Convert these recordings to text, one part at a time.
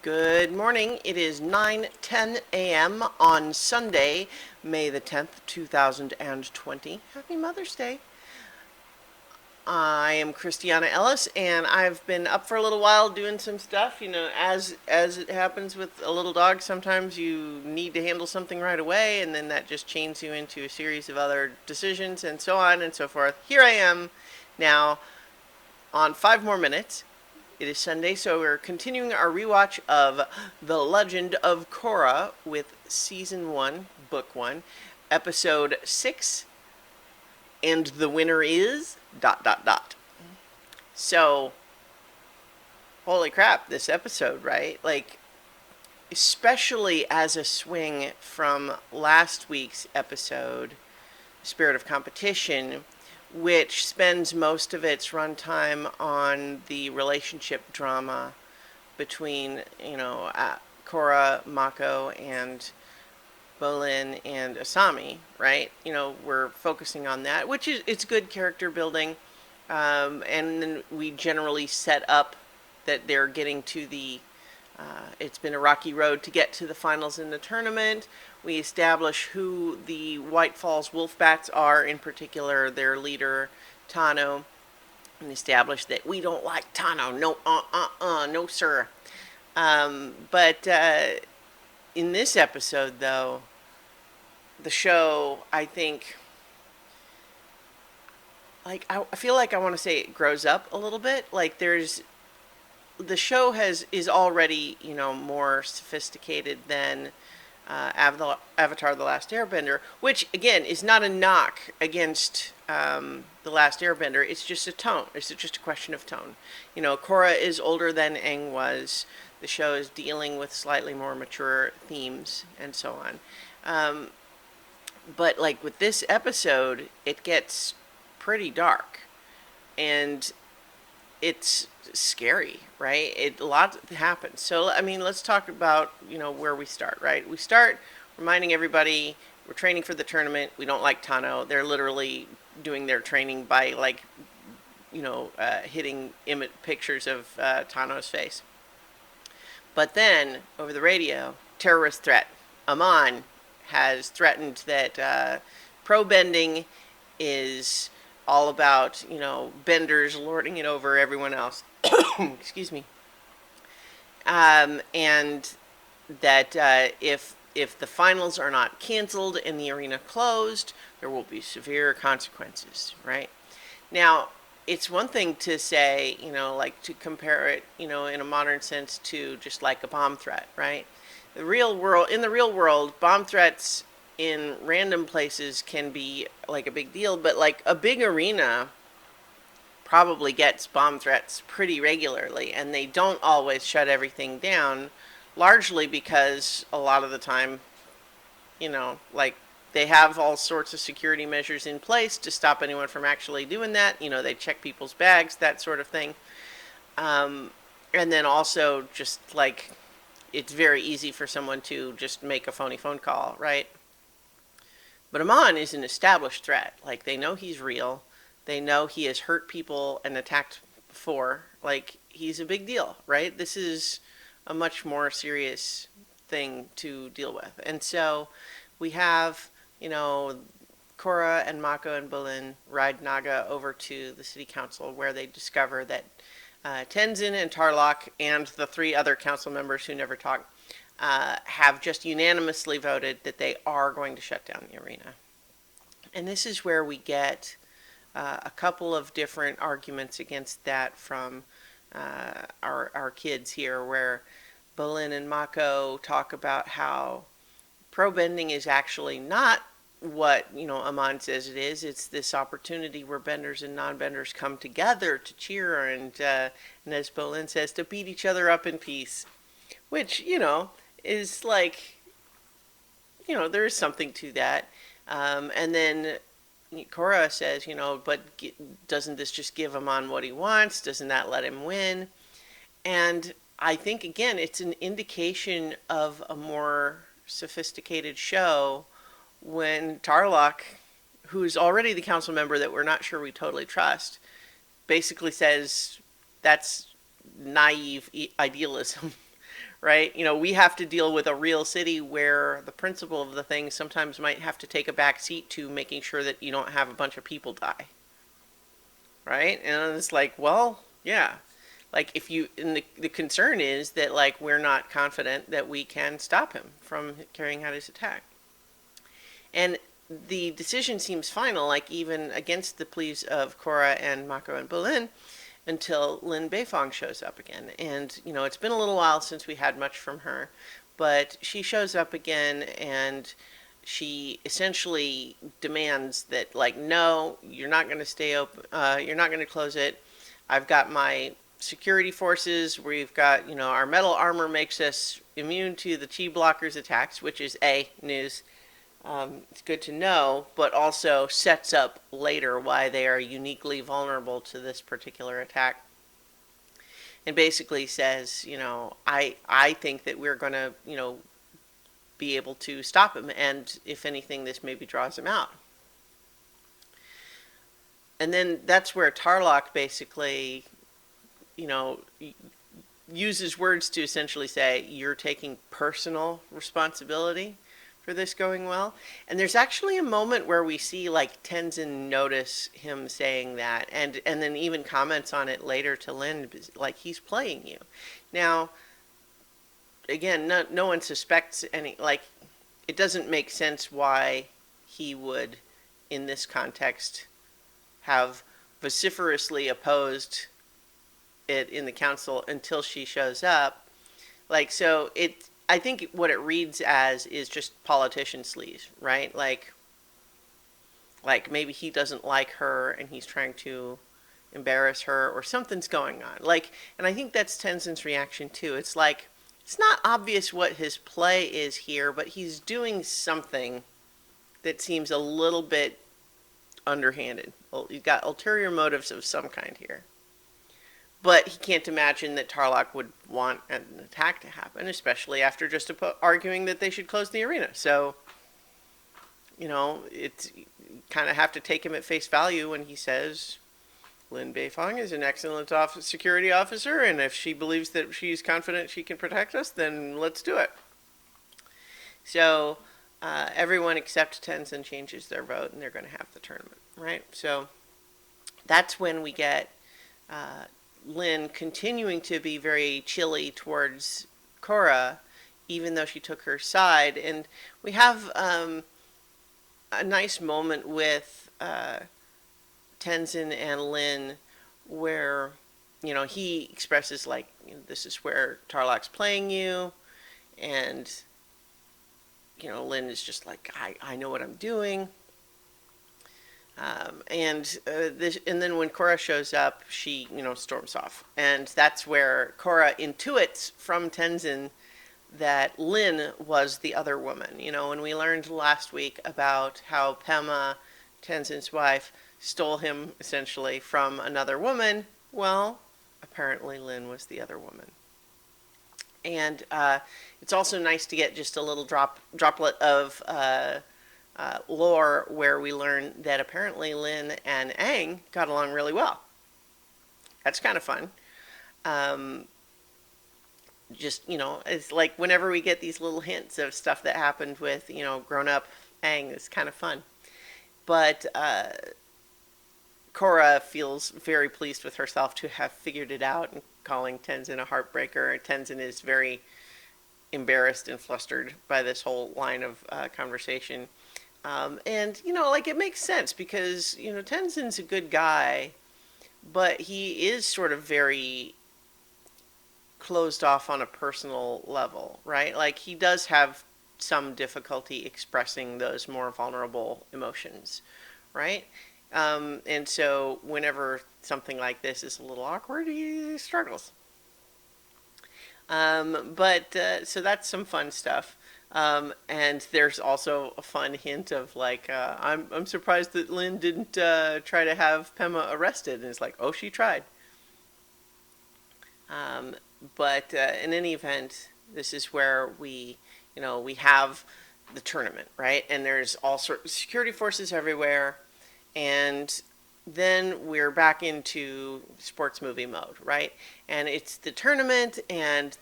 Good morning. It is 9:10 a.m. on Sunday, May the 10th, 2020. Happy Mother's Day. I am Christiana Ellis, and I've been up for a little while doing some stuff. As it happens with a little dog, sometimes you need to handle something right away, and then that just chains you into a series of other decisions, and so on and so forth. Here I am now on 5 more minutes. It is Sunday, so we're continuing our rewatch of The Legend of Korra with Season 1, Book 1, Episode 6, and the winner is... ... So, holy crap, this episode, right? Like, especially as a swing from last week's episode, Spirit of Competition, which spends most of its runtime on the relationship drama between, Korra, Mako, and Bolin and Asami, right? We're focusing on that, which is it's good character building, and then we generally set up that they're getting to the. It's been a rocky road to get to the finals in the tournament. We establish who the White Falls Wolfbats are, in particular their leader, Tano, and establish that we don't like Tano. No, no, sir. But in this episode, though, the show, I think, like, I feel like I want to say it grows up a little bit. Like, the show is already, more sophisticated than Avatar: The Last Airbender, which again is not a knock against The Last Airbender. It's just a tone. It's just a question of tone. Korra is older than Aang was. The show is dealing with slightly more mature themes and so on. But like with this episode, it gets pretty dark, and it's scary, right? A lot happens. So, let's talk about, where we start, right? We start reminding everybody we're training for the tournament. We don't like Tano. They're literally doing their training by, like, hitting pictures of Tano's face. But then, over the radio, terrorist threat. Amon has threatened that Probending is all about, benders lording it over everyone else. Excuse me. And that if the finals are not canceled and the arena closed, there will be severe consequences, right? Now, it's one thing to say, like to compare it, in a modern sense to just like a bomb threat, right? In the real world, bomb threats in random places can be like a big deal, but like a big arena probably gets bomb threats pretty regularly, and they don't always shut everything down, largely because a lot of the time, like they have all sorts of security measures in place to stop anyone from actually doing that. They check people's bags, that sort of thing. And then also just like it's very easy for someone to just make a phony phone call, right? But Amon is an established threat. Like, they know he's real. They know he has hurt people and attacked before. Like, he's a big deal, right? This is a much more serious thing to deal with. And so we have, Korra and Mako and Bolin ride Naga over to the city council, where they discover that Tenzin and Tarlok and the 3 other council members who never talk have just unanimously voted that they are going to shut down the arena. And this is where we get a couple of different arguments against that from our kids here, where Bolin and Mako talk about how pro-bending is actually not what, Amon says it is. It's this opportunity where benders and non-benders come together to cheer and as Bolin says, to beat each other up in peace. Which, is like, there is something to that. And then Korra says, but doesn't this just give Amon what he wants? Doesn't that let him win? And I think, again, it's an indication of a more sophisticated show when Tarlok, who's already the council member that we're not sure we totally trust, basically says that's naive idealism. right? We have to deal with a real city where the principle of the thing sometimes might have to take a back seat to making sure that you don't have a bunch of people die, right? And it's like, well, yeah. Like if you, and the concern is that like we're not confident that we can stop him from carrying out his attack. And the decision seems final, like even against the pleas of Korra and Mako and Bolin, until Lin Beifong shows up again. And, it's been a little while since we had much from her, but she shows up again and she essentially demands that, like, no, you're not going to stay open, you're not going to close it. I've got my security forces. We've got, our metal armor makes us immune to the chi blockers attacks, which is news. It's good to know, but also sets up later why they are uniquely vulnerable to this particular attack. And basically says, I think that we're going to, be able to stop him. And if anything, this maybe draws him out. And then that's where Tarlok basically, uses words to essentially say, you're taking personal responsibility for this going well. And there's actually a moment where we see like Tenzin notice him saying that, and then even comments on it later to Lin, like, he's playing you. Now, again, no one suspects any, like, it doesn't make sense why he would, in this context, have vociferously opposed it in the council until she shows up. Like, so I think what it reads as is just politician sleaze, right? Like maybe he doesn't like her and he's trying to embarrass her, or something's going on. Like, and I think that's Tenzin's reaction too. It's like, it's not obvious what his play is here, but he's doing something that seems a little bit underhanded. Well, you've got ulterior motives of some kind here. But he can't imagine that Tarlok would want an attack to happen, especially after just arguing that they should close the arena. So, it's, you kind of have to take him at face value when he says Lin Beifong is an excellent security officer, and if she believes that she's confident she can protect us, then let's do it. So, everyone except Tenzin changes their vote, and they're going to have the tournament, right? So, that's when we get Lin continuing to be very chilly towards Korra, even though she took her side. And we have a nice moment with Tenzin and Lin where, he expresses like, this is where Tarlok's playing you. And, Lin is just like, I know what I'm doing. And then when Korra shows up, she, storms off. And that's where Korra intuits from Tenzin that Lin was the other woman. When we learned last week about how Pema, Tenzin's wife, stole him essentially from another woman, well, apparently Lin was the other woman. And it's also nice to get just a little droplet of lore where we learn that apparently Lin and Aang got along really well. That's kind of fun. Just, it's like whenever we get these little hints of stuff that happened with, grown-up Aang, it's kind of fun. But Korra feels very pleased with herself to have figured it out and calling Tenzin a heartbreaker. Tenzin is very embarrassed and flustered by this whole line of conversation. And, it makes sense because, Tenzin's a good guy, but he is sort of very closed off on a personal level, right? Like, he does have some difficulty expressing those more vulnerable emotions, right? And so whenever something like this is a little awkward, he struggles. So that's some fun stuff. And there's also a fun hint of like, I'm surprised that Lin didn't try to have Pema arrested. And it's like, oh, she tried. But in any event, this is where we have the tournament, right? And there's all sorts of security forces everywhere. And then we're back into sports movie mode, right? And it's the tournament, and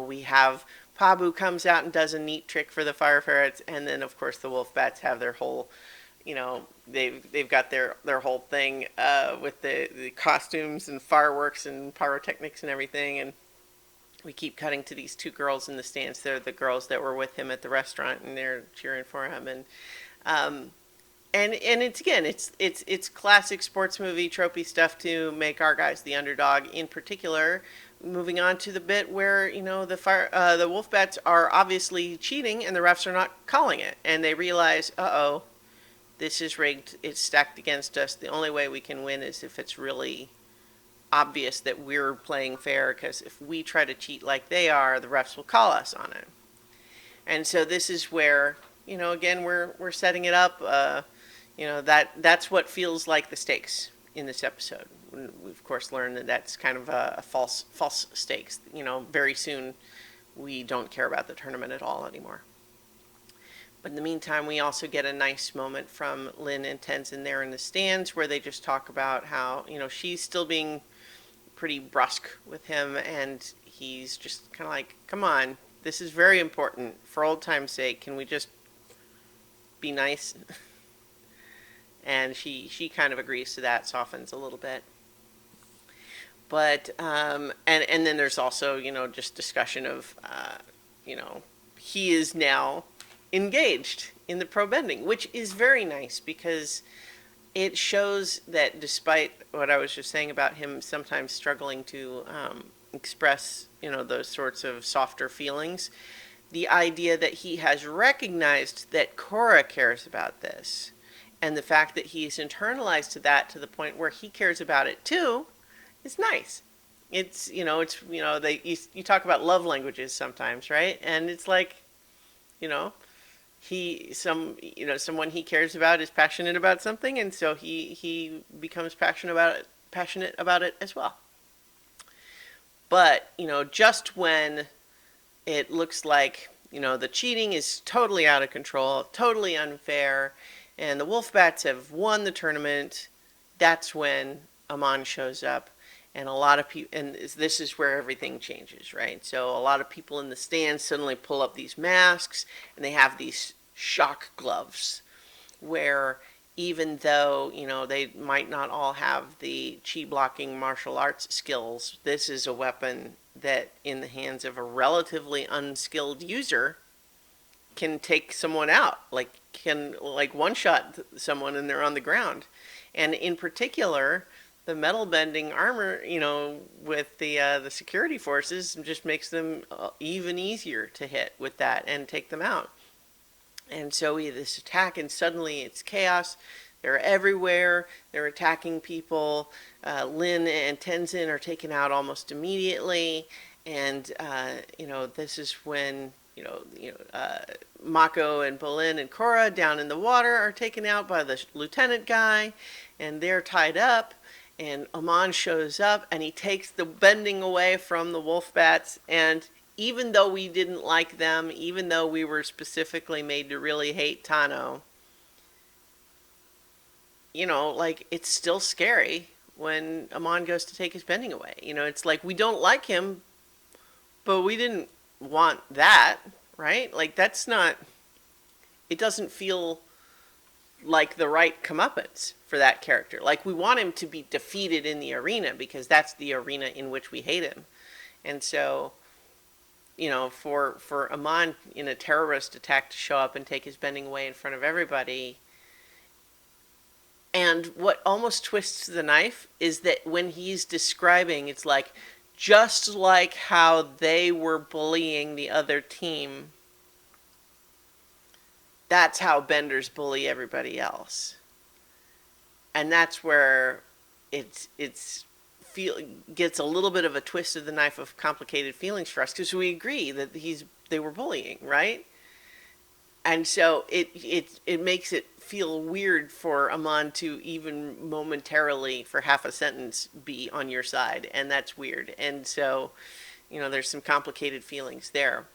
we have Pabu comes out and does a neat trick for the fire ferrets, and then of course the wolf bats have their whole, they've got their whole thing with the costumes and fireworks and pyrotechnics and everything, and we keep cutting to these two girls in the stands. They're the girls that were with him at the restaurant, and they're cheering for him, um, and it's classic sports movie tropey stuff to make our guys the underdog. In particular, moving on to the bit where the Wolfbats are obviously cheating and the refs are not calling it, and they realize, uh-oh, this is rigged. It's stacked against us. The only way we can win is if it's really obvious that we're playing fair, because if we try to cheat like they are, the refs will call us on it. And so this is where, again, we're setting it up. That's what feels like the stakes in this episode. We've of course learned that that's kind of a false stakes. Very soon we don't care about the tournament at all anymore. But in the meantime, we also get a nice moment from Lynn and Tenzin there in the stands, where they just talk about how she's still being pretty brusque with him, and he's just kind of like, come on, this is very important. For old time's sake, can we just be nice? And she kind of agrees to that, softens a little bit. But and then there's also just discussion of he is now engaged in the Probending, which is very nice, because it shows that despite what I was just saying about him sometimes struggling to express those sorts of softer feelings, the idea that he has recognized that Korra cares about this, and the fact that he's internalized to that to the point where he cares about it too, is nice. It's you talk about love languages sometimes, right? And it's like, someone he cares about is passionate about something, and so he becomes passionate about it as well. But just when it looks like the cheating is totally out of control, totally unfair, and the Wolfbats have won the tournament, that's when Amon shows up. And a lot of people, and this is where everything changes, right? So a lot of people in the stands suddenly pull up these masks, and they have these shock gloves, where even though they might not all have the chi blocking martial arts skills, this is a weapon that, in the hands of a relatively unskilled user, can take someone out, can one shot someone and they're on the ground. And in particular, the metal bending armor, with the security forces, just makes them even easier to hit with that and take them out. And so we have this attack, and suddenly it's chaos. They're everywhere. They're attacking people. Lin and Tenzin are taken out almost immediately. And this is when Mako and Bolin and Korra down in the water are taken out by the lieutenant guy, and they're tied up. And Amon shows up, and he takes the bending away from the Wolfbats. And even though we didn't like them, even though we were specifically made to really hate Tano, it's still scary when Amon goes to take his bending away. It's like, we don't like him, but we didn't want that, right? That's not, it doesn't feel like the right comeuppance for that character. We want him to be defeated in the arena, because that's the arena in which we hate him. And so, for Amon in a terrorist attack to show up and take his bending away in front of everybody. And what almost twists the knife is that when he's describing, it's like, just like how they were bullying the other team, that's how benders bully everybody else. And that's where it gets a little bit of a twist of the knife of complicated feelings for us, because we agree that they were bullying, right? And so it makes it feel weird for Amon to even momentarily, for half a sentence, be on your side, and that's weird. And so, there's some complicated feelings there.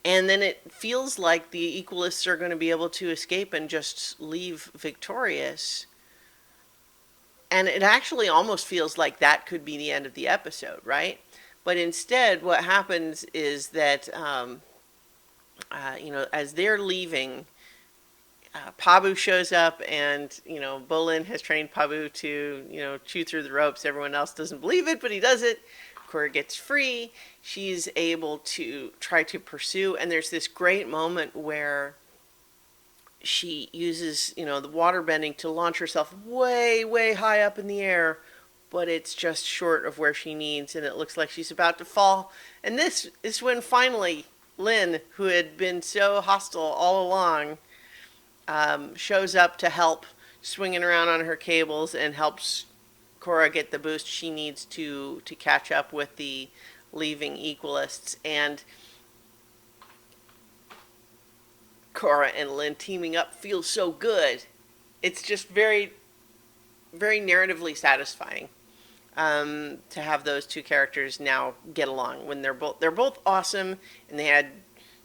And then it feels like the Equalists are going to be able to escape and just leave victorious. And it actually almost feels like that could be the end of the episode, right? But instead, what happens is that, as they're leaving, Pabu shows up, and Bolin has trained Pabu to chew through the ropes. Everyone else doesn't believe it, but he does it. Korra gets free. She's able to try to pursue, and there's this great moment where she uses the water bending to launch herself way, way high up in the air, but it's just short of where she needs, and it looks like she's about to fall. And this is when finally Lin, who had been so hostile all along, shows up to help, swinging around on her cables, and helps Korra get the boost she needs to catch up with the leaving Equalists. And Korra and Lin teaming up feels so good. It's just very, very narratively satisfying to have those two characters now get along when they're both awesome, and they had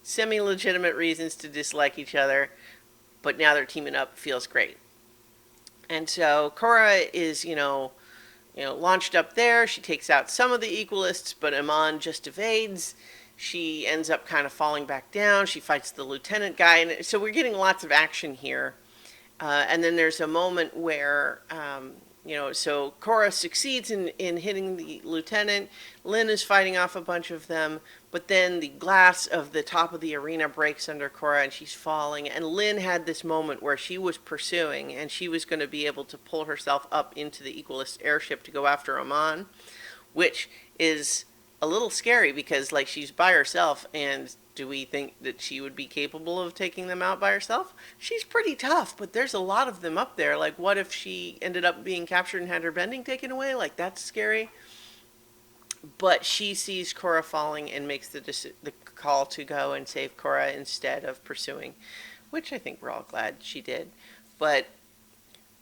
semi-legitimate reasons to dislike each other, but now they're teaming up. Feels great. And so Korra is launched up there. She takes out some of the Equalists, but Amon just evades. She ends up kind of falling back down. She fights the lieutenant guy, and so we're getting lots of action here. And then there's a moment where so Korra succeeds in hitting the lieutenant. Lin is fighting off a bunch of them, but then the glass of the top of the arena breaks under Korra, and she's falling. And Lin had this moment where she was pursuing, and she was going to be able to pull herself up into the Equalist airship to go after Amon, which is a little scary because, like, she's by herself, and do we think that she would be capable of taking them out by herself? She's pretty tough, but there's a lot of them up there. Like, what if she ended up being captured and had her bending taken away? Like, that's scary. But she sees Korra falling and makes the call to go and save Korra instead of pursuing, which I think we're all glad she did. But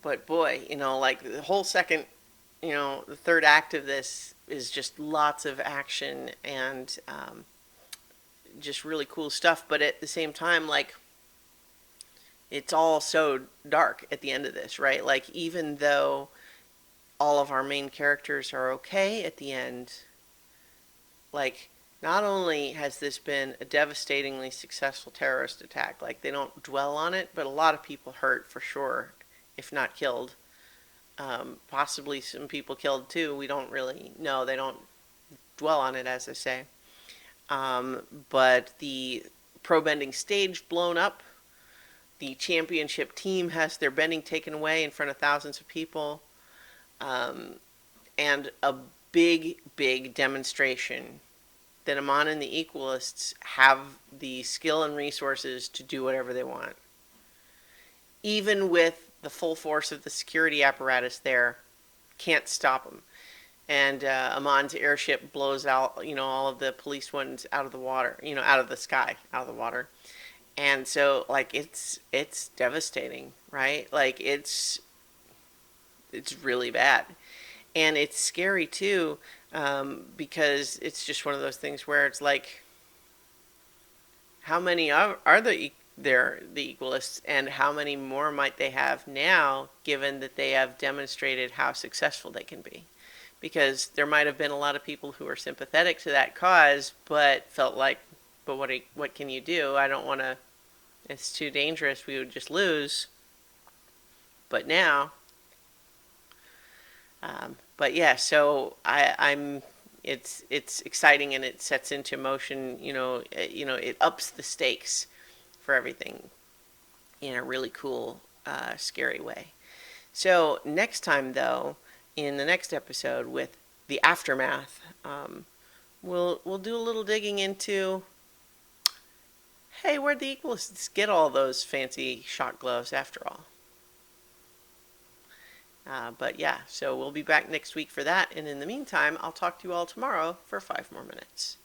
boy, like, the whole second, the third act of this is just lots of action and just really cool stuff. But at the same time, like, it's all so dark at the end of this, right? Like, even though all of our main characters are okay at the end, like, not only has this been a devastatingly successful terrorist attack, like, they don't dwell on it, but a lot of people hurt for sure, if not killed. Possibly some people killed too. We don't really know. They don't dwell on it, as I say. But the Probending stage blown up. The championship team has their bending taken away in front of thousands of people. And a big, big demonstration that Amon and the Equalists have the skill and resources to do whatever they want. Even with the full force of the security apparatus there, can't stop them. And Amon's airship blows out, all of the police ones out of the water, out of the sky, out of the water. And so, like, it's devastating, right? Like, it's really bad. And it's scary, too, because it's just one of those things where it's like, how many are the Equalists, and how many more might they have now, given that they have demonstrated how successful they can be? Because there might have been a lot of people who were sympathetic to that cause, but felt like, but what can you do? I don't want to, it's too dangerous, we would just lose. But now, but yeah, so it's exciting, and it sets into motion, it ups the stakes for everything in a really cool, scary way. So next time, though, in the next episode with the aftermath, we'll do a little digging into, hey, where'd the Equalists get all those fancy shot gloves after all? But yeah, so we'll be back next week for that, and in the meantime, I'll talk to you all tomorrow for 5 more minutes.